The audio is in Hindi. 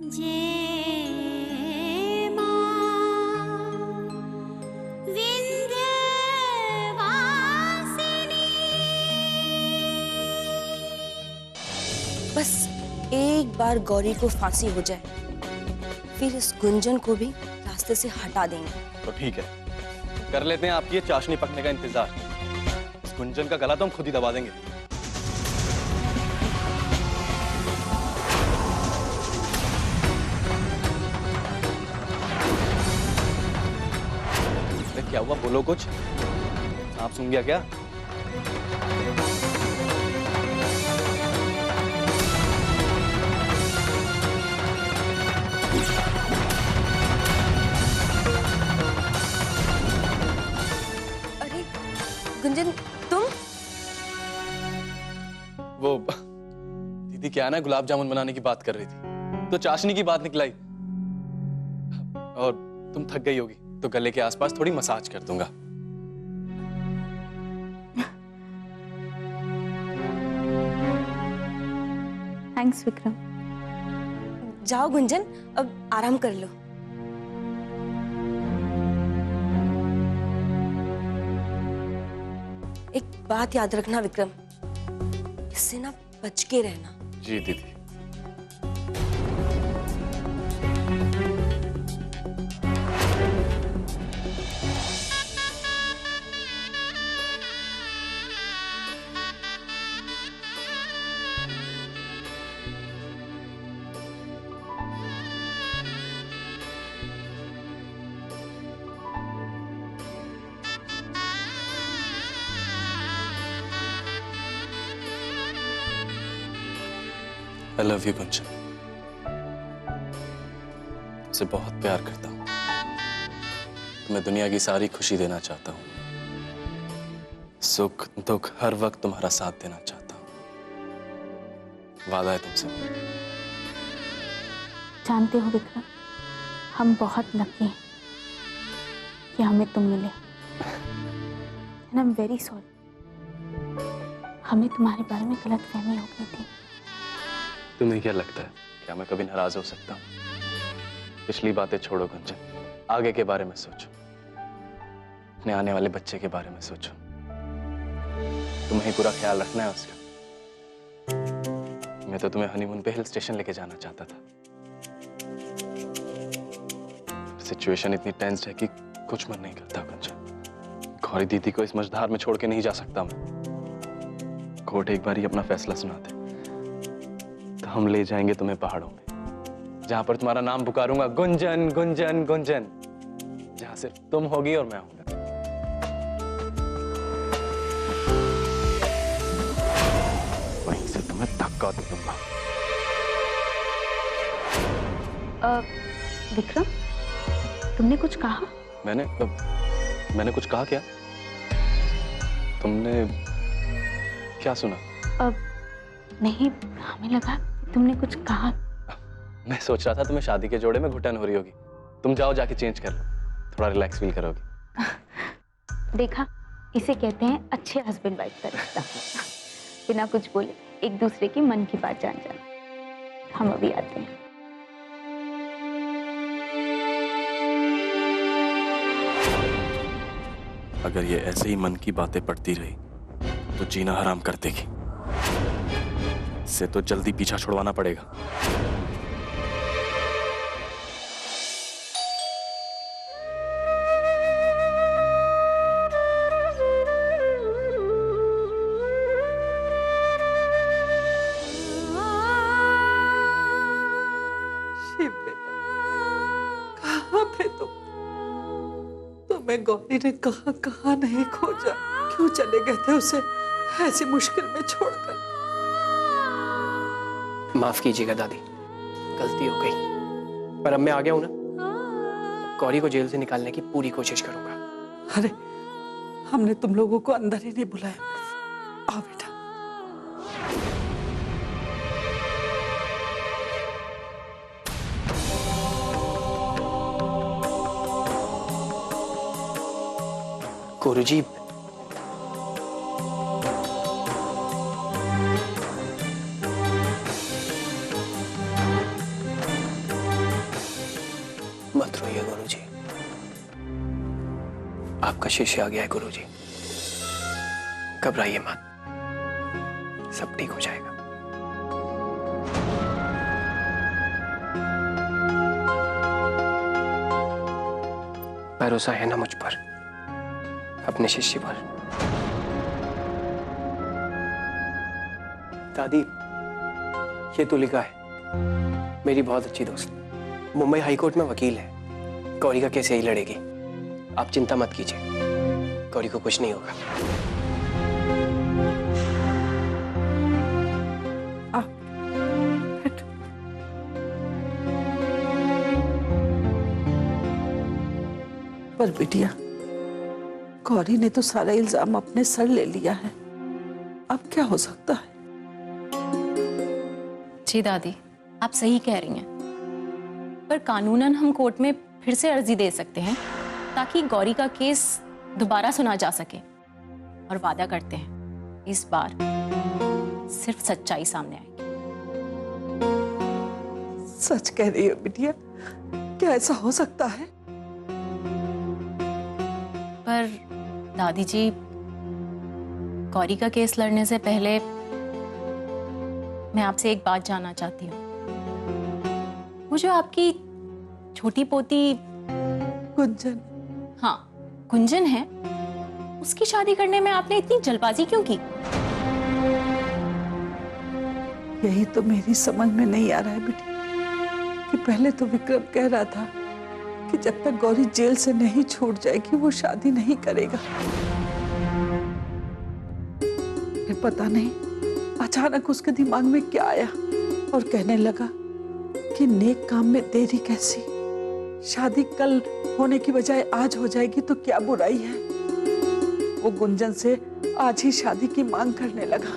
जय मां विंध्यवासिनी। बस एक बार गौरी को फांसी हो जाए, फिर इस गुंजन को भी रास्ते से हटा देंगे। तो ठीक है, कर लेते हैं आपकी ये चाशनी पकने का इंतजार। इस गुंजन का गला तो हम खुद ही दबा देंगे। क्या हुआ, बोलो कुछ। सांप सुन गया क्या? अरे गुंजन, तुम? वो दीदी क्या है ना, गुलाब जामुन बनाने की बात कर रही थी तो चाशनी की बात निकलाई। और तुम थक गई होगी तो गले के आसपास थोड़ी मसाज कर दूंगा। थैंक्स विक्रम। जाओ गुंजन, अब आराम कर लो। एक बात याद रखना विक्रम, इससे ना बच के रहना। जी दीदी। I love you Gunjan. तुमसे बहुत प्यार करता हूँ। तुम्हें दुनिया की सारी खुशी देना चाहता हूँ। सुख दुख हर वक्त तुम्हारा साथ देना चाहता हूँ। वादा है तुमसे। जानते हो विक्रम, हम बहुत लकी हैं कि हमें तुम मिले। And I am very sorry, हमें तुम्हारे बारे में गलतफहमी हो गई थी। तुम्हें क्या लगता है, क्या मैं कभी नाराज हो सकता हूँ? पिछली बातें छोड़ो गुंजन, आगे के बारे में सोचो। अपने आने वाले बच्चे के बारे में सोचो। तुम्हें ही पूरा ख्याल रखना है उसका। मैं तो तुम्हें हनीमून पे हिल स्टेशन लेके जाना चाहता था। सिचुएशन इतनी टेंस्ड है कि कुछ मन नहीं करता गुंजन। गौरी दीदी को इस मझधार में छोड़ के नहीं जा सकता मैं। कोर्ट एक बार ही अपना फैसला सुना दे तो हम ले जाएंगे तुम्हें पहाड़ों में, जहां पर तुम्हारा नाम पुकारूंगा, गुंजन गुंजन गुंजन। जहां सिर्फ तुम होगी और मैं होऊंगा। वहीं से तुम्हें धक्का दे दूंगा। विक्रम, तुमने कुछ कहा? मैंने कुछ कहा क्या? तुमने क्या सुना? नहीं, हमें लगा तुमने कुछ कहा। मैं सोच रहा था तुम्हें शादी के जोड़े में घुटन हो रही होगी। तुम जाओ, जाके चेंज कर लो, थोड़ा रिलैक्स फील करोगे। देखा, इसे कहते हैं अच्छे हस्बैंड वाइफ का रिश्ता। बिना कुछ बोले एक दूसरे की मन की बात जान जाना। हम अभी आते हैं। अगर ये ऐसे ही मन की बातें पड़ती रही तो जीना हराम कर देगी। इससे तो जल्दी पीछा छुड़वाना पड़ेगा। शिव बेटा, कहाँ थे तुम? तुम्हें गौरी ने कहाँ कहाँ नहीं खोजा? क्यों चले गए थे उसे ऐसी मुश्किल में छोड़कर? माफ कीजिएगा दादी, गलती हो गई, पर अब मैं आ गया हूं ना। गौरी को जेल से निकालने की पूरी कोशिश करूंगा। अरे, हमने तुम लोगों को अंदर ही नहीं बुलाया। आओ बेटा। गुरुजी, मत रोइए गुरुजी, आपका शिष्य आ गया है गुरुजी। घबराइए मत, सब ठीक हो जाएगा। भरोसा है ना मुझ पर, अपने शिष्य पर। दादी, ये तुलिका है, मेरी बहुत अच्छी दोस्त, मुंबई हाईकोर्ट में वकील है। गौरी का केस यही लड़ेगी, आप चिंता मत कीजिए, गौरी को कुछ नहीं होगा। पर बिटिया, गौरी ने तो सारा इल्जाम अपने सर ले लिया है, अब क्या हो सकता है? जी दादी, आप सही कह रही हैं, पर कानूनन हम कोर्ट में फिर से अर्जी दे सकते हैं ताकि गौरी का केस दोबारा सुना जा सके। और वादा करते हैं इस बार सिर्फ सच्चाई सामने आएगी। सच कह रही हो बिटिया? क्या ऐसा हो सकता है? पर दादी जी, गौरी का केस लड़ने से पहले मैं आपसे एक बात जानना चाहती हूँ। वो जो आपकी छोटी पोती गुंजन, हाँ गुंजन है, उसकी शादी करने में आपने इतनी जल्दबाजी क्यों की? यही तो मेरी समझ में नहीं आ रहा है बिटिया कि पहले तो विक्रम कह रहा था कि जब तक गौरी जेल से नहीं छूट जाएगी वो शादी नहीं करेगा। फिर पता नहीं अचानक उसके दिमाग में क्या आया और कहने लगा कि नेक काम में देरी कैसी, शादी कल होने की बजाय आज हो जाएगी तो क्या बुराई है। वो गुंजन से आज ही शादी की मांग करने लगा।